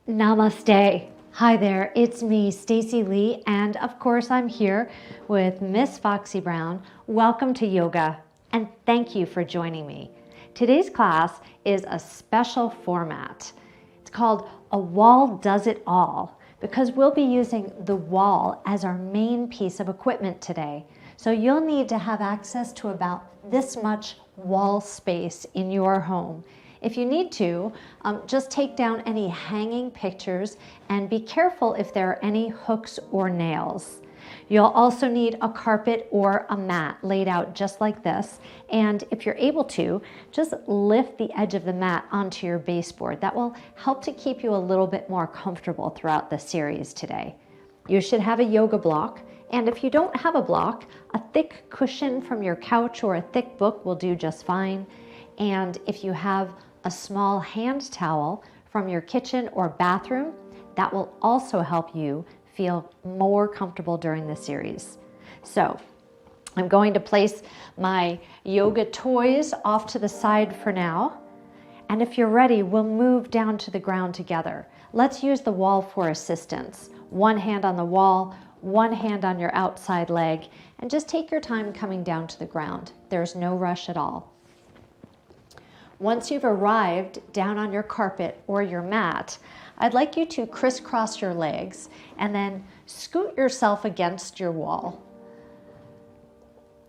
Namaste. Hi there, it's me, Stacey Lei, and of course I'm here with Miss Foxy Brown. Welcome to yoga, and thank you for joining me. Today's class is a special format. It's called A Wall Does It All, because we'll be using the wall as our main piece of equipment today. So you'll need to have access to about this much wall space in your home. If you need to, just take down any hanging pictures and be careful if there are any hooks or nails. You'll also need a carpet or a mat laid out just like this. And if you're able to, just lift the edge of the mat onto your baseboard. That will help to keep you a little bit more comfortable throughout the series today. You should have a yoga block. And if you don't have a block, a thick cushion from your couch or a thick book will do just fine. And if you have a small hand towel from your kitchen or bathroom, that will also help you feel more comfortable during the series. So I'm going to place my yoga toys off to the side for now. And if you're ready, we'll move down to the ground together. Let's use the wall for assistance. One hand on the wall, one hand on your outside leg, and just take your time coming down to the ground. There's no rush at all. Once you've arrived down on your carpet or your mat, I'd like you to crisscross your legs and then scoot yourself against your wall.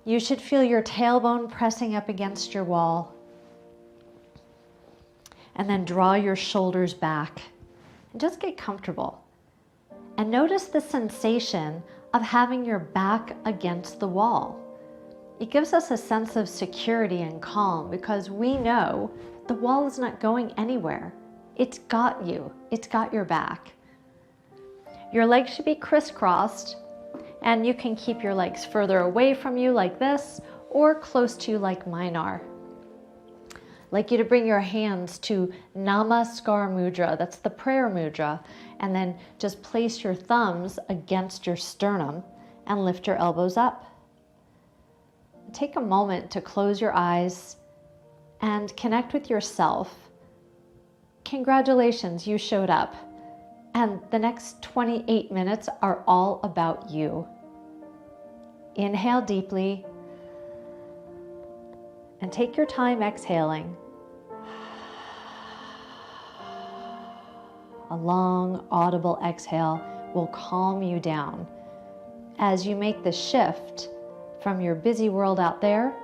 You should feel your tailbone pressing up against your wall. And then draw your shoulders back and just get comfortable. And notice the sensation of having your back against the wall. It gives us a sense of security and calm because we know the wall is not going anywhere. It's got you. It's got your back. Your legs should be crisscrossed, and you can keep your legs further away from you like this or close to you like mine are. I'd like you to bring your hands to Namaskar Mudra. That's the prayer mudra. And then just place your thumbs against your sternum and lift your elbows up. Take a moment to close your eyes and connect with yourself. Congratulations, you showed up. And the next 28 minutes are all about you. Inhale deeply and take your time exhaling. A long, audible exhale will calm you down as you make the shift from your busy world out there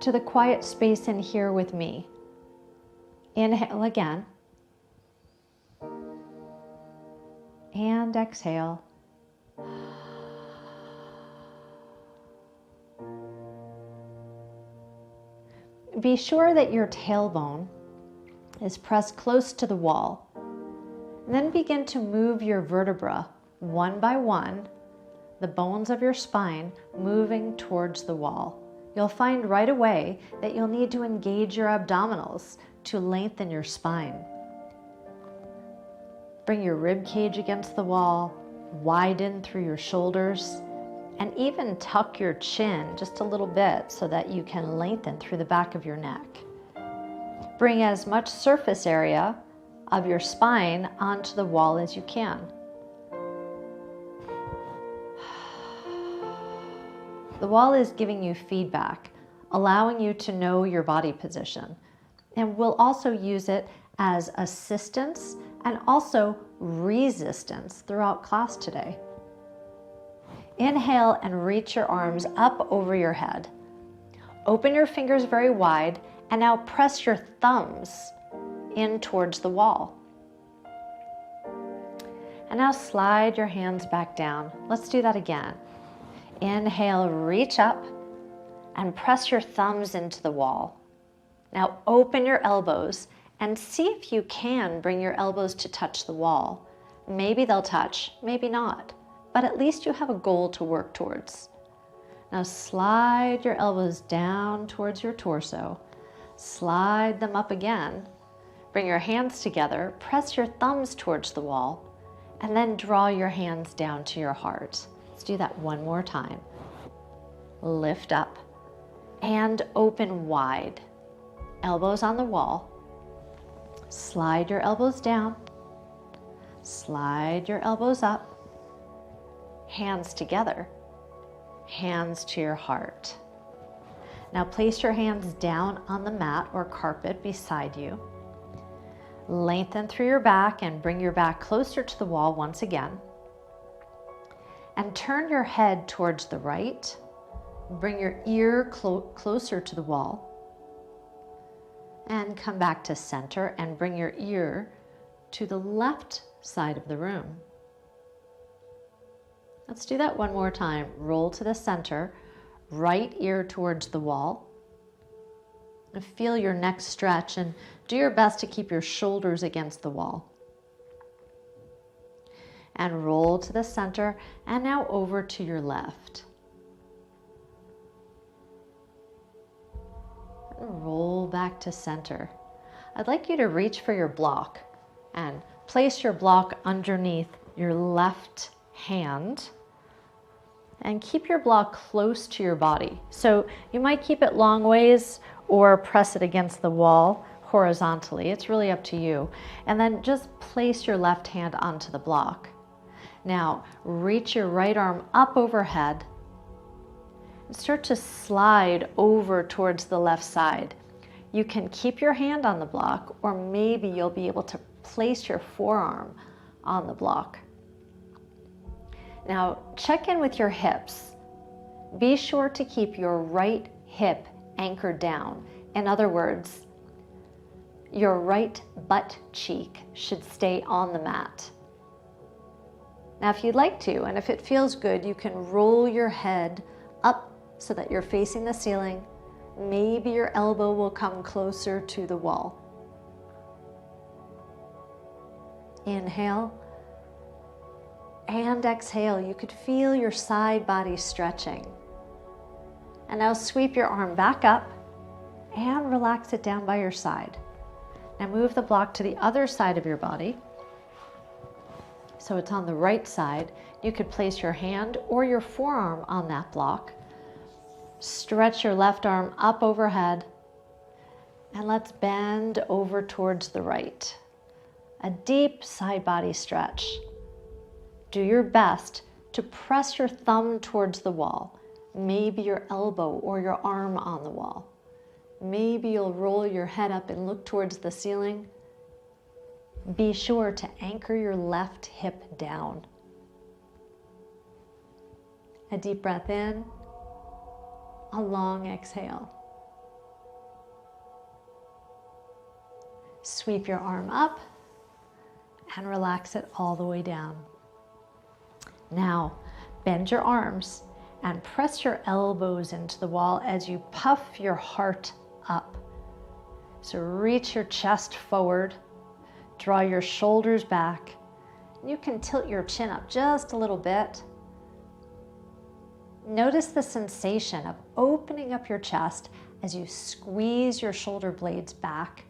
to the quiet space in here with me. Inhale again. And exhale. Be sure that your tailbone is pressed close to the wall. And then begin to move your vertebra one by one, the bones of your spine moving towards the wall. You'll find right away that you'll need to engage your abdominals to lengthen your spine. Bring your rib cage against the wall, widen through your shoulders, and even tuck your chin just a little bit so that you can lengthen through the back of your neck. Bring as much surface area of your spine onto the wall as you can. The wall is giving you feedback, allowing you to know your body position. And we'll also use it as assistance and also resistance throughout class today. Inhale and reach your arms up over your head. Open your fingers very wide and now press your thumbs in towards the wall. And now slide your hands back down. Let's do that again. Inhale, reach up and press your thumbs into the wall. Now open your elbows and see if you can bring your elbows to touch the wall. Maybe they'll touch, maybe not, but at least you have a goal to work towards. Now slide your elbows down towards your torso. Slide them up again. Bring your hands together, press your thumbs towards the wall, and then draw your hands down to your heart. Let's do that one more time. Lift up and open wide. Elbows on the wall. Slide your elbows down. Slide your elbows up, hands together, hands to your heart. Now place your hands down on the mat or carpet beside you. Lengthen through your back and bring your back closer to the wall once again. And turn your head towards the right. Bring your ear closer to the wall. And come back to center and bring your ear to the left side of the room. Let's do that one more time. Roll to the center, right ear towards the wall. And feel your neck stretch and do your best to keep your shoulders against the wall. And roll to the center and now over to your left. And roll back to center. I'd like you to reach for your block and place your block underneath your left hand and keep your block close to your body. So you might keep it long ways or press it against the wall horizontally. It's really up to you. And then just place your left hand onto the block. Now reach your right arm up overhead and start to slide over towards the left side. You can keep your hand on the block, or maybe you'll be able to place your forearm on the block. Now check in with your hips. Be sure to keep your right hip anchored down. In other words, your right butt cheek should stay on the mat. Now if you'd like to, and if it feels good, you can roll your head up so that you're facing the ceiling. Maybe your elbow will come closer to the wall. Inhale and exhale. You could feel your side body stretching. And now sweep your arm back up and relax it down by your side. Now move the block to the other side of your body. So it's on the right side. You could place your hand or your forearm on that block. Stretch your left arm up overhead. And let's bend over towards the right. A deep side body stretch. Do your best to press your thumb towards the wall. Maybe your elbow or your arm on the wall. Maybe you'll roll your head up and look towards the ceiling. Be sure to anchor your left hip down. A deep breath in, a long exhale. Sweep your arm up and relax it all the way down. Now, bend your arms and press your elbows into the wall as you puff your heart up. So reach your chest forward, draw your shoulders back. You can tilt your chin up just a little bit. Notice the sensation of opening up your chest as you squeeze your shoulder blades back,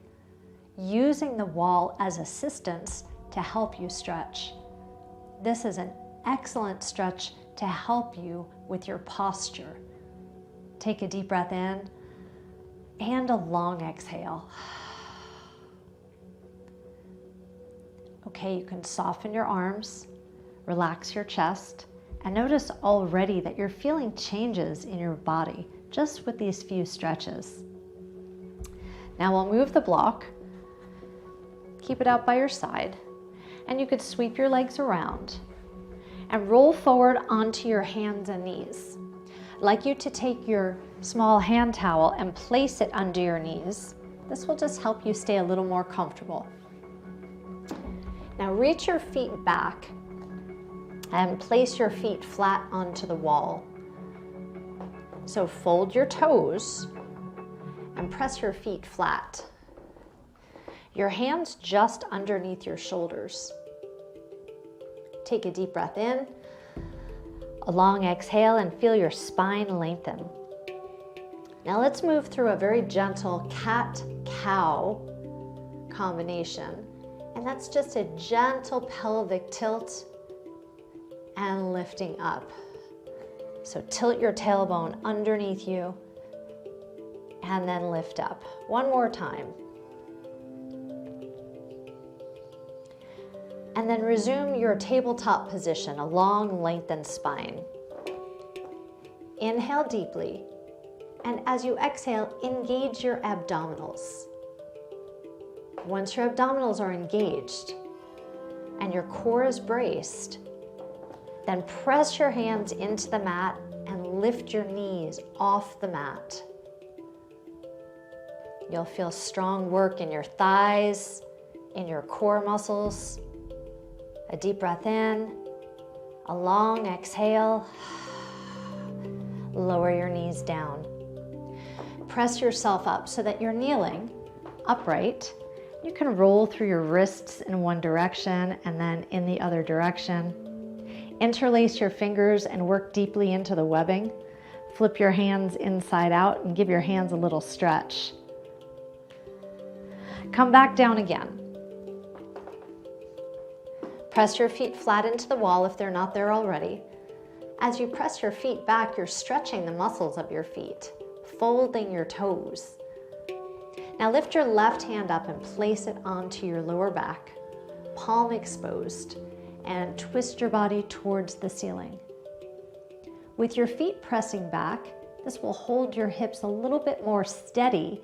using the wall as assistance to help you stretch. This is an excellent stretch to help you with your posture. Take a deep breath in and a long exhale. Okay, you can soften your arms, relax your chest, and notice already that you're feeling changes in your body just with these few stretches. Now we'll move the block, keep it out by your side, and you could sweep your legs around and roll forward onto your hands and knees. I'd like you to take your small hand towel and place it under your knees. This will just help you stay a little more comfortable. Now reach your feet back and place your feet flat onto the wall. So fold your toes and press your feet flat. Your hands just underneath your shoulders. Take a deep breath in, a long exhale, and feel your spine lengthen. Now let's move through a very gentle cat-cow combination. And that's just a gentle pelvic tilt and lifting up. So tilt your tailbone underneath you and then lift up. One more time. And then resume your tabletop position, a long lengthened spine. Inhale deeply, and as you exhale, engage your abdominals. Once your abdominals are engaged and your core is braced, then press your hands into the mat and lift your knees off the mat. You'll feel strong work in your thighs, in your core muscles. A deep breath in, a long exhale. Lower your knees down. Press yourself up so that you're kneeling upright. You can roll through your wrists in one direction and then in the other direction. Interlace your fingers and work deeply into the webbing. Flip your hands inside out and give your hands a little stretch. Come back down again. Press your feet flat into the wall if they're not there already. As you press your feet back, you're stretching the muscles of your feet, folding your toes. Now lift your left hand up and place it onto your lower back, palm exposed, and twist your body towards the ceiling. With your feet pressing back, this will hold your hips a little bit more steady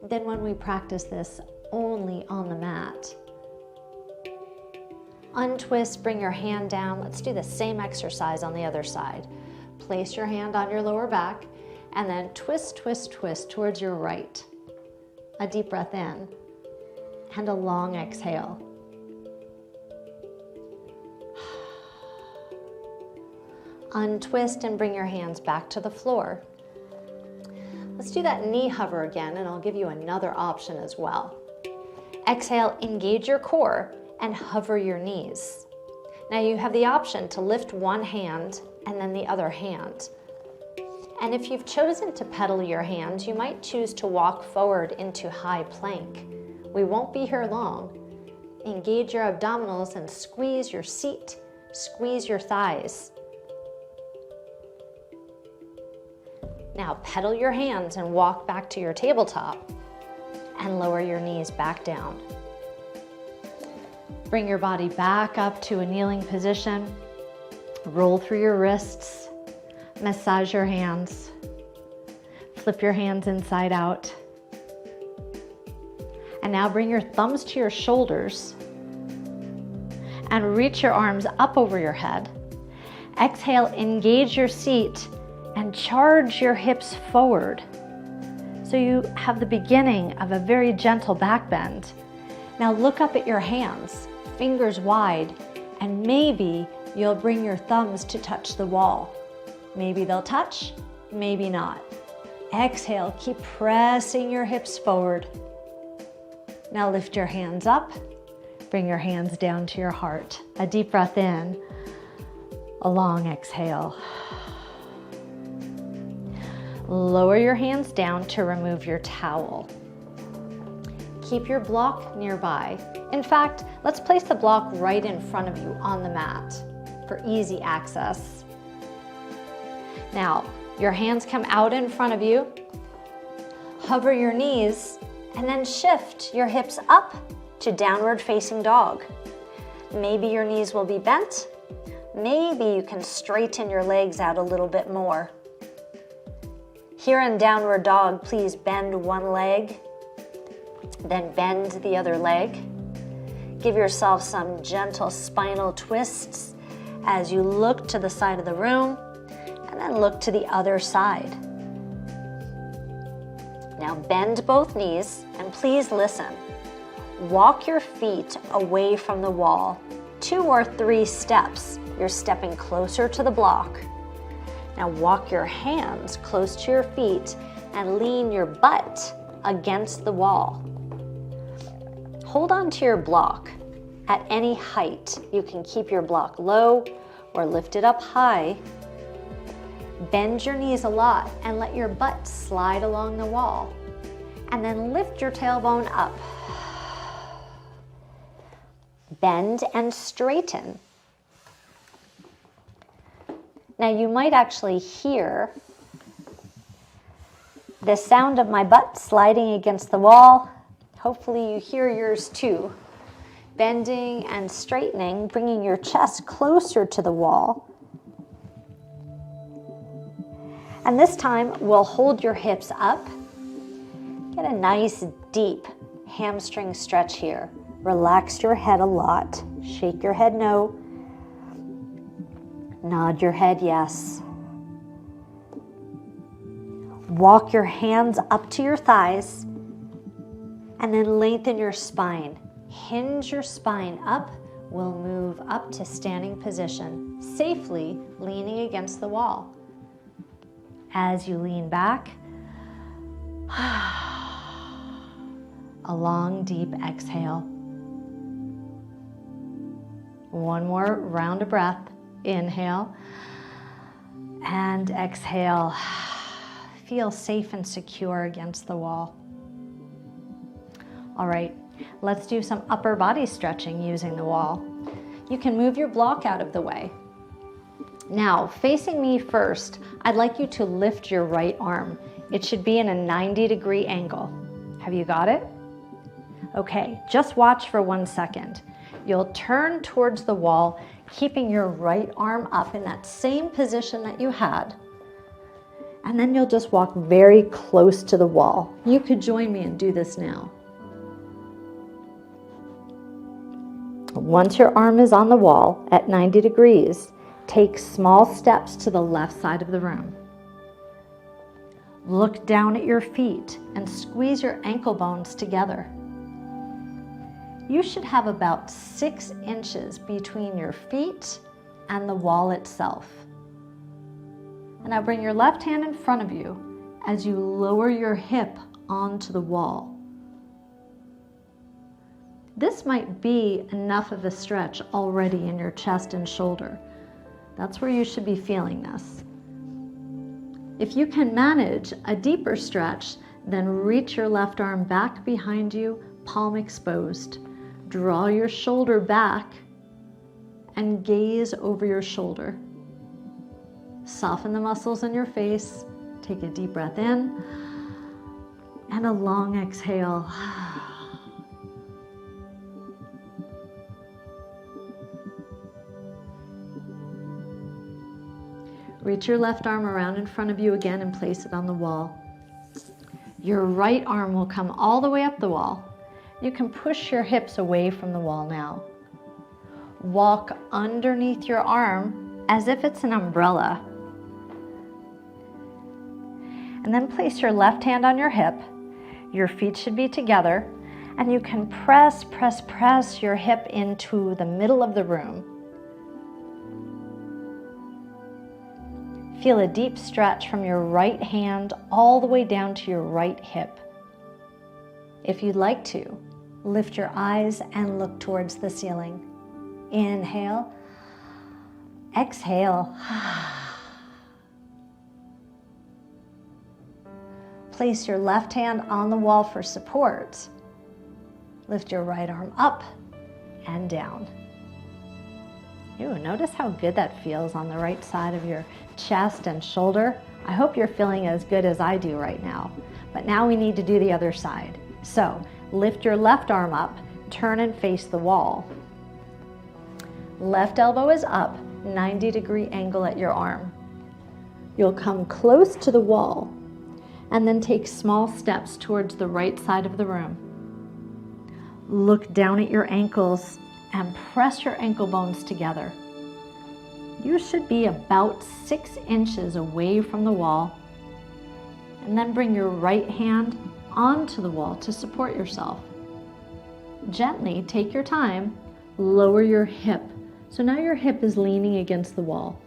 than when we practice this only on the mat. Untwist, bring your hand down. Let's do the same exercise on the other side. Place your hand on your lower back and then twist, twist, twist towards your right. A deep breath in and a long exhale. Untwist and bring your hands back to the floor. Let's do that knee hover again, and I'll give you another option as well. Exhale, engage your core and hover your knees. Now you have the option to lift one hand and then the other hand. And if you've chosen to pedal your hand, you might choose to walk forward into high plank. We won't be here long. Engage your abdominals and squeeze your seat, squeeze your thighs. Now pedal your hands and walk back to your tabletop and lower your knees back down. Bring your body back up to a kneeling position. Roll through your wrists. Massage your hands. Flip your hands inside out. And now bring your thumbs to your shoulders and reach your arms up over your head. Exhale, engage your seat and charge your hips forward. So you have the beginning of a very gentle back bend. Now look up at your hands, fingers wide, and maybe you'll bring your thumbs to touch the wall. Maybe they'll touch, maybe not. Exhale, keep pressing your hips forward. Now lift your hands up, bring your hands down to your heart. A deep breath in, a long exhale. Lower your hands down to remove your towel. Keep your block nearby. In fact, let's place the block right in front of you on the mat for easy access. Now, your hands come out in front of you. Hover your knees and then shift your hips up to downward facing dog. Maybe your knees will be bent. Maybe you can straighten your legs out a little bit more. Here in downward dog, please bend one leg, then bend the other leg. Give yourself some gentle spinal twists as you look to the side of the room and then look to the other side. Now bend both knees and please listen. Walk your feet away from the wall. 2 or 3 steps. You're stepping closer to the block. Now walk your hands close to your feet and lean your butt against the wall. Hold on to your block. At any height, you can keep your block low or lift it up high. Bend your knees a lot and let your butt slide along the wall. And then lift your tailbone up. Bend and straighten. Now you might actually hear the sound of my butt sliding against the wall. Hopefully you hear yours too. bending and straightening, bringing your chest closer to the wall. And this time, we'll hold your hips up. Get a nice, deep hamstring stretch here. Relax your head a lot. Shake your head no. Nod your head yes. Walk your hands up to your thighs and then lengthen your spine. Hinge your spine up. We'll move up to standing position, safely leaning against the wall. As you lean back, a long, deep exhale. One more round of breath. Inhale and exhale. Feel safe and secure against the wall. All right, let's do some upper body stretching using the wall. You can move your block out of the way. Now, facing me first, I'd like you to lift your right arm. It should be in a 90-degree angle. Have you got it? Okay, just watch for 1 second. You'll turn towards the wall, keeping your right arm up in that same position that you had. And then you'll just walk very close to the wall. You could join me and do this now. Once your arm is on the wall at 90 degrees, take small steps to the left side of the room. Look down at your feet and squeeze your ankle bones together. You should have about 6 inches between your feet and the wall itself. And now bring your left hand in front of you as you lower your hip onto the wall. This might be enough of a stretch already in your chest and shoulder. That's where you should be feeling this. If you can manage a deeper stretch, then reach your left arm back behind you, palm exposed. Draw your shoulder back and gaze over your shoulder. Soften the muscles in your face. Take a deep breath in and a long exhale. Reach your left arm around in front of you again and place it on the wall. Your right arm will come all the way up the wall. You can push your hips away from the wall now. Walk underneath your arm as if it's an umbrella. And then place your left hand on your hip. Your feet should be together. And you can press your hip into the middle of the room. Feel a deep stretch from your right hand all the way down to your right hip. If you'd like to, lift your eyes and look towards the ceiling. Inhale, exhale. Place your left hand on the wall for support. Lift your right arm up and down. Ooh, notice how good that feels on the right side of your chest and shoulder. I hope you're feeling as good as I do right now. But now we need to do the other side. So lift your left arm up, turn and face the wall. Left elbow is up, 90-degree angle at your arm. You'll come close to the wall and then take small steps towards the right side of the room. Look down at your ankles and press your ankle bones together. You should be about 6 inches away from the wall. And then bring your right hand onto the wall to support yourself. Gently take your time, lower your hip. So now your hip is leaning against the wall.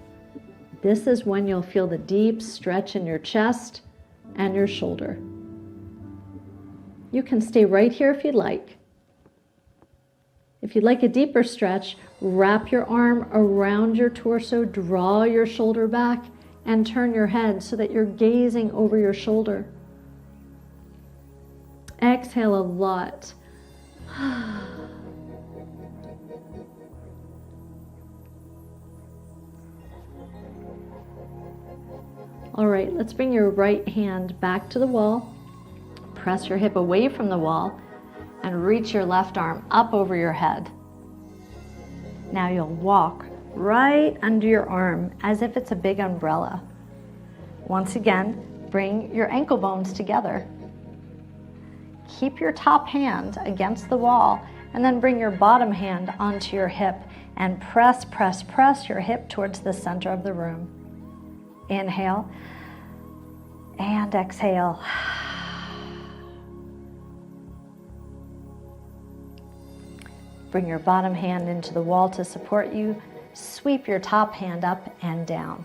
This is when you'll feel the deep stretch in your chest and your shoulder. You can stay right here if you'd like. If you'd like a deeper stretch, wrap your arm around your torso, draw your shoulder back, and turn your head so that you're gazing over your shoulder. Exhale a lot. All right, let's bring your right hand back to the wall. Press your hip away from the wall and reach your left arm up over your head. Now you'll walk right under your arm as if it's a big umbrella. Once again, bring your ankle bones together. Keep your top hand against the wall and then bring your bottom hand onto your hip and press, press, press your hip towards the center of the room. Inhale and exhale. Bring your bottom hand into the wall to support you. Sweep your top hand up and down.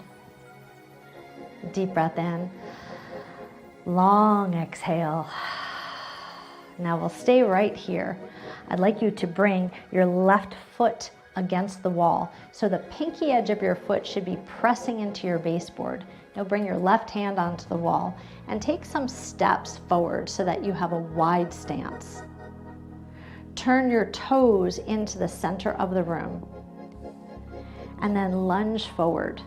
Deep breath in. Long exhale. Now we'll stay right here. I'd like you to bring your left foot against the wall. So the pinky edge of your foot should be pressing into your baseboard. Now bring your left hand onto the wall and take some steps forward so that you have a wide stance. Turn your toes into the center of the room and then lunge forward.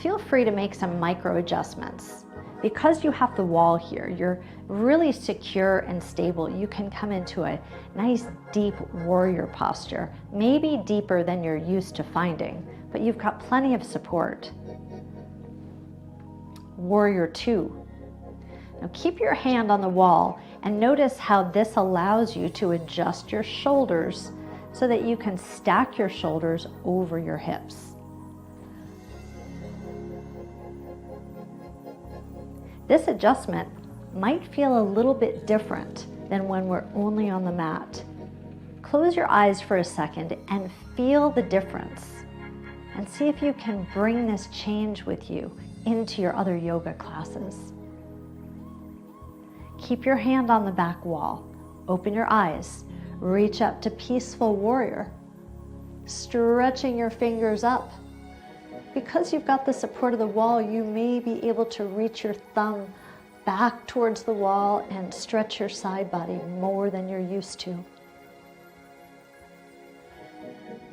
Feel free to make some micro adjustments. Because you have the wall here, you're really secure and stable. You can come into a nice deep warrior posture, maybe deeper than you're used to finding, but you've got plenty of support. Warrior 2. Now keep your hand on the wall and notice how this allows you to adjust your shoulders so that you can stack your shoulders over your hips. This adjustment might feel a little bit different than when we're only on the mat. Close your eyes for a second and feel the difference and see if you can bring this change with you into your other yoga classes. Keep your hand on the back wall. Open your eyes. Reach up to peaceful warrior, stretching your fingers up. Because you've got the support of the wall, you may be able to reach your thumb back towards the wall and stretch your side body more than you're used to.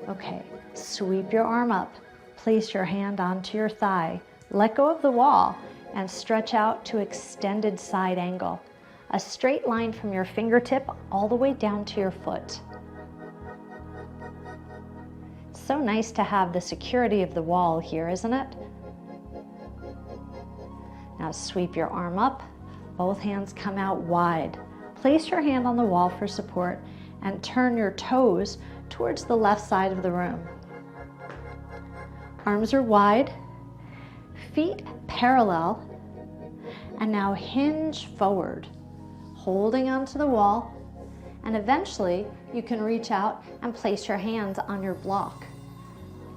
Okay, sweep your arm up. Place your hand onto your thigh. Let go of the wall and stretch out to extended side angle. A straight line from your fingertip all the way down to your foot. So nice to have the security of the wall here, isn't it? Now sweep your arm up, both hands come out wide. Place your hand on the wall for support and turn your toes towards the left side of the room. Arms are wide, feet parallel, and now hinge forward, holding onto the wall, and eventually you can reach out and place your hands on your block.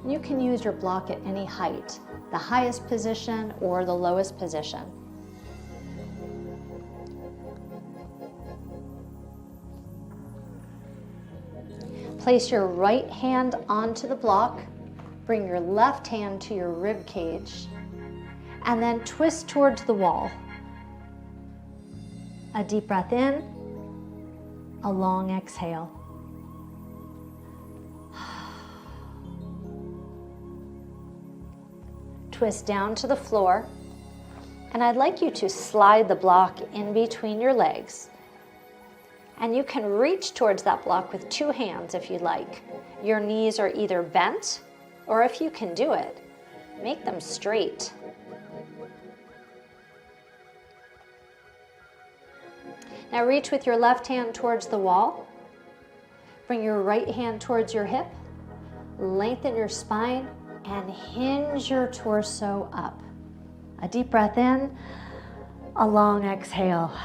You can use your block at any height, the highest position or the lowest position. Place your right hand onto the block, bring your left hand to your rib cage, and then twist towards the wall. A deep breath in, a long exhale. Twist down to the floor, and I'd like you to slide the block in between your legs. And you can reach towards that block with two hands if you like. Your knees are either bent, or if you can do it, make them straight. Now reach with your left hand towards the wall. Bring your right hand towards your hip. Lengthen your spine and hinge your torso up. A deep breath in, a long exhale.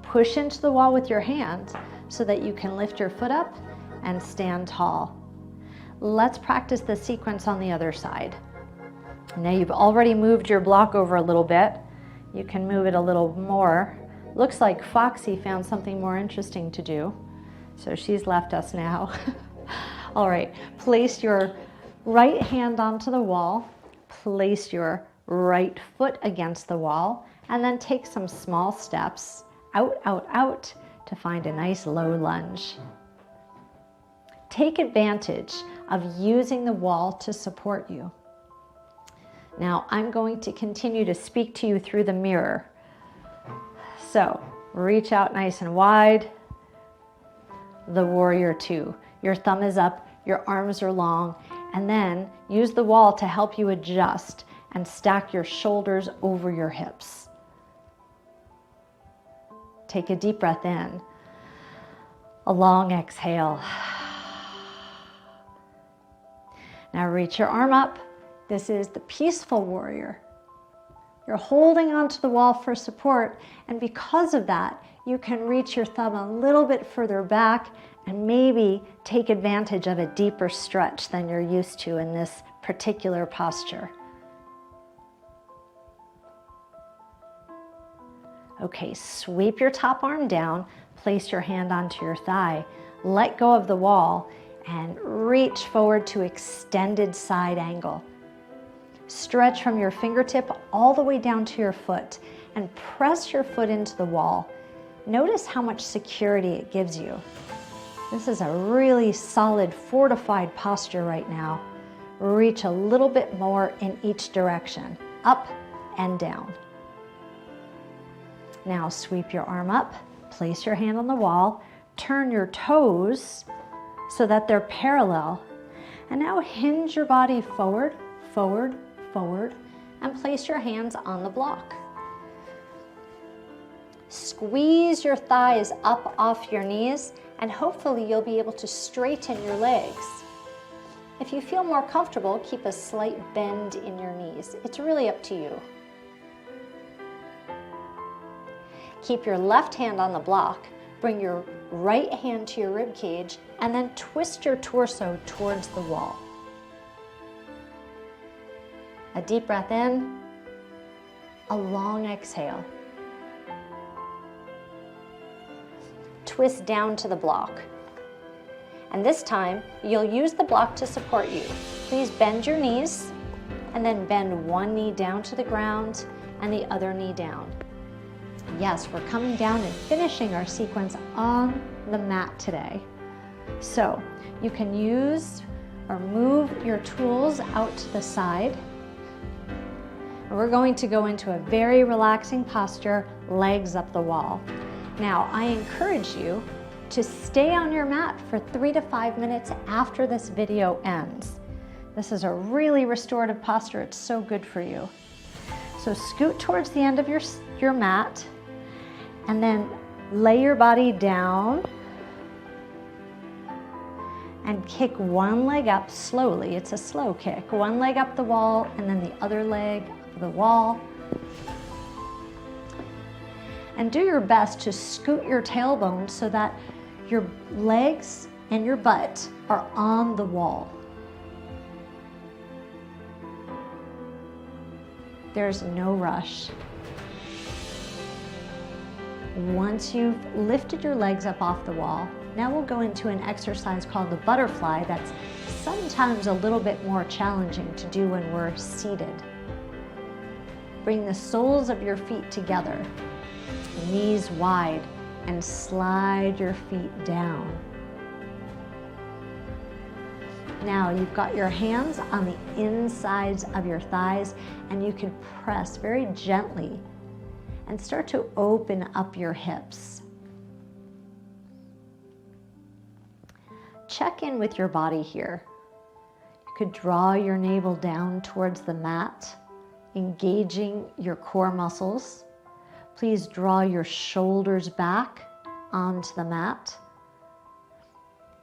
Push into the wall with your hand so that you can lift your foot up and stand tall. Let's practice the sequence on the other side. Now you've already moved your block over a little bit. You can move it a little more. Looks like Foxy found something more interesting to do, so she's left us now. All right, place your right hand onto the wall, place your right foot against the wall, and then take some small steps out, out, out to find a nice low lunge. Take advantage of using the wall to support you. Now I'm going to continue to speak to you through the mirror. So reach out nice and wide, the warrior 2. Your thumb is up, your arms are long, and then use the wall to help you adjust and stack your shoulders over your hips. Take a deep breath in. A long exhale. Now reach your arm up. This is the peaceful warrior. You're holding onto the wall for support, and because of that, you can reach your thumb a little bit further back and maybe take advantage of a deeper stretch than you're used to in this particular posture. Okay, sweep your top arm down, place your hand onto your thigh, let go of the wall, and reach forward to extended side angle. Stretch from your fingertip all the way down to your foot and press your foot into the wall. Notice how much security it gives you. This is a really solid, fortified posture right now. Reach a little bit more in each direction, up and down. Now sweep your arm up, place your hand on the wall, turn your toes so that they're parallel, and now hinge your body forward, forward, forward, and place your hands on the block. Squeeze your thighs up off your knees, and hopefully you'll be able to straighten your legs. If you feel more comfortable, keep a slight bend in your knees. It's really up to you. Keep your left hand on the block, bring your right hand to your rib cage, and then twist your torso towards the wall. A deep breath in, a long exhale. Twist down to the block. And this time, you'll use the block to support you. Please bend your knees, and then bend one knee down to the ground and the other knee down. Yes, we're coming down and finishing our sequence on the mat today. So you can use or move your tools out to the side. And we're going to go into a very relaxing posture, legs up the wall. Now, I encourage you to stay on your mat for 3 to 5 minutes after this video ends. This is a really restorative posture. It's so good for you. So scoot towards the end of your mat, and then lay your body down and kick one leg up slowly. It's a slow kick. One leg up the wall and then the other leg up the wall. And do your best to scoot your tailbone so that your legs and your butt are on the wall. There's no rush. Once you've lifted your legs up off the wall, now we'll go into an exercise called the butterfly that's sometimes a little bit more challenging to do when we're seated. Bring the soles of your feet together, knees wide, and slide your feet down. Now you've got your hands on the insides of your thighs, and you can press very gently and start to open up your hips. Check in with your body here. You could draw your navel down towards the mat, engaging your core muscles. Please draw your shoulders back onto the mat.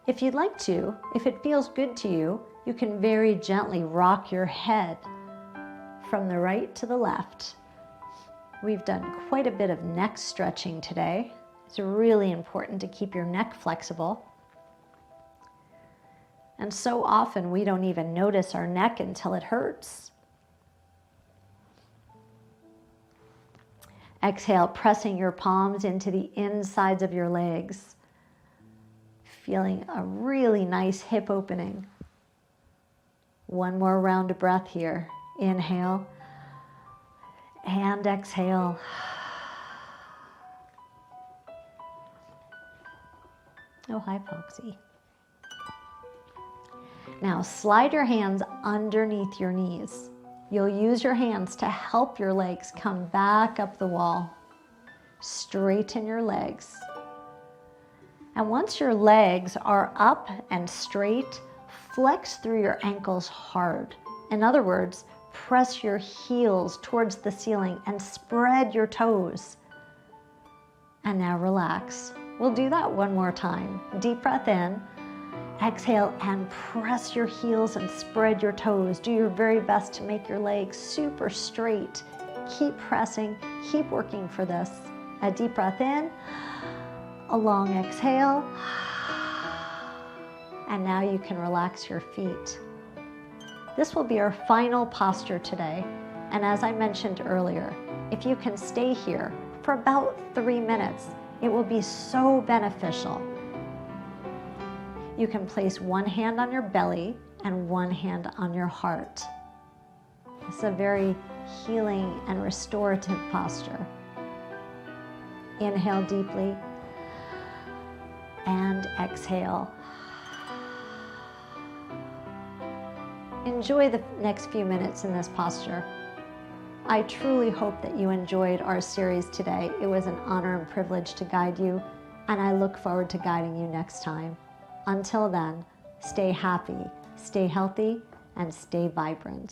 If you'd like to, if it feels good to you, you can very gently rock your head from the right to the left. We've done quite a bit of neck stretching today. It's really important to keep your neck flexible. And so often we don't even notice our neck until it hurts. Exhale, pressing your palms into the insides of your legs. Feeling a really nice hip opening. One more round of breath here. Inhale and exhale. Oh, hi, Foxy. Now slide your hands underneath your knees. You'll use your hands to help your legs come back up the wall. Straighten your legs. And once your legs are up and straight, flex through your ankles hard. In other words, press your heels towards the ceiling and spread your toes. And now relax. We'll do that one more time. Deep breath in, exhale, and press your heels and spread your toes. Do your very best to make your legs super straight. Keep pressing, keep working for this. A deep breath in, a long exhale, and now you can relax your feet. This will be our final posture today. And as I mentioned earlier, if you can stay here for about 3 minutes, it will be so beneficial. You can place one hand on your belly and one hand on your heart. It's a very healing and restorative posture. Inhale deeply and exhale. Enjoy the next few minutes in this posture. I truly hope that you enjoyed our series today. It was an honor and privilege to guide you, and I look forward to guiding you next time. Until then, stay happy, stay healthy, and stay vibrant.